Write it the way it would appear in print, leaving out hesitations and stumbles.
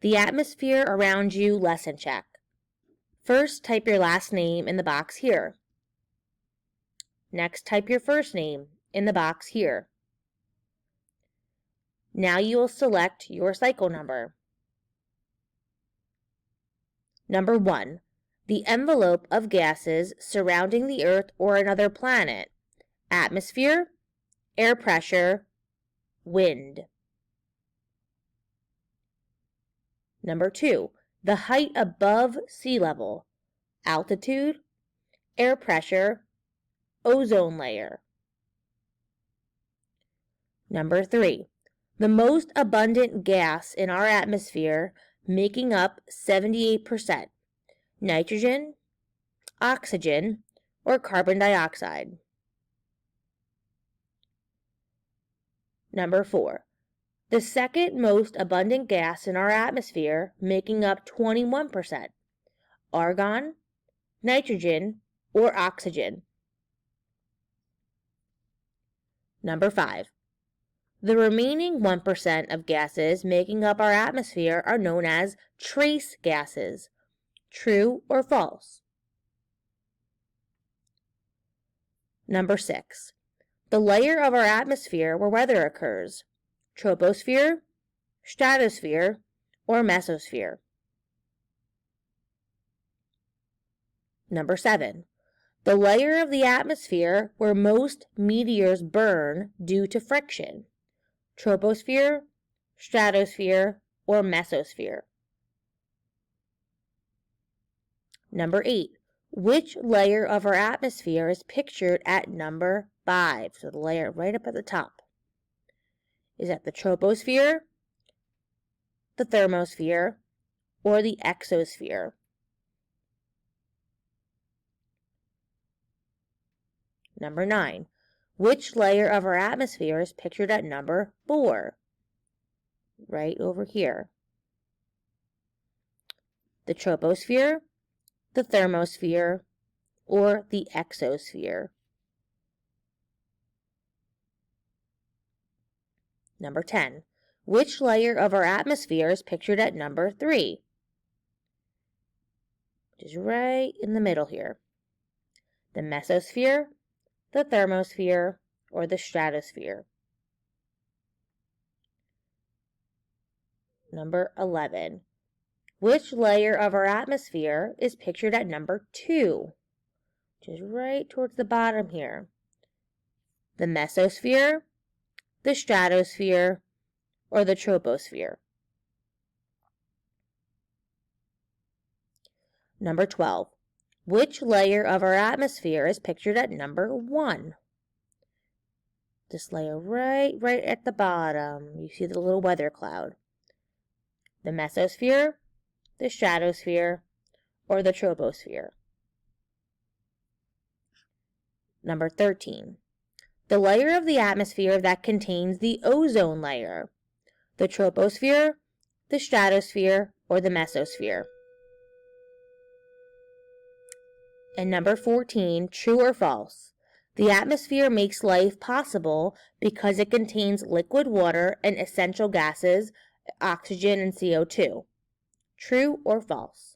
the atmosphere around you less in check. First, type your last name in the box here. Next, type your first name in the box here. Now you will select your cycle number. Number 1. The envelope of gases surrounding the Earth or another planet. Atmosphere, air pressure, wind. Number 2. The height above sea level. Altitude, air pressure, ozone layer. Number 3. The most abundant gas in our atmosphere, making up 78%. Nitrogen, oxygen, or carbon dioxide. Number 4. The second most abundant gas in our atmosphere, making up 21%. Argon, nitrogen, or oxygen. Number 5. The remaining 1% of gases making up our atmosphere are known as trace gases. True or false? Number 6. The layer of our atmosphere where weather occurs. Troposphere, stratosphere, or mesosphere. Number 7. The layer of the atmosphere where most meteors burn due to friction. Troposphere, stratosphere, or mesosphere. Number 8. Which layer of our atmosphere is pictured at number 5? So the layer right up at the top. Is that the troposphere, the thermosphere, or the exosphere? Number 9. Which layer of our atmosphere is pictured at number 4? Right over here. The troposphere, the thermosphere, or the exosphere? Number 10. Which layer of our atmosphere is pictured at number 3? Which is right in the middle here. The mesosphere, the thermosphere, or the stratosphere? Number 11. Which layer of our atmosphere is pictured at number 2? Which is right towards the bottom here. The mesosphere, the stratosphere, or the troposphere? Number 12. Which layer of our atmosphere is pictured at number 1? This layer right at the bottom. You see the little weather cloud. The mesosphere, the stratosphere, or the troposphere? Number 13. The layer of the atmosphere that contains the ozone layer. The troposphere, the stratosphere, or the mesosphere? And number 14, true or false? The atmosphere makes life possible because it contains liquid water and essential gases, oxygen and CO2. True or false?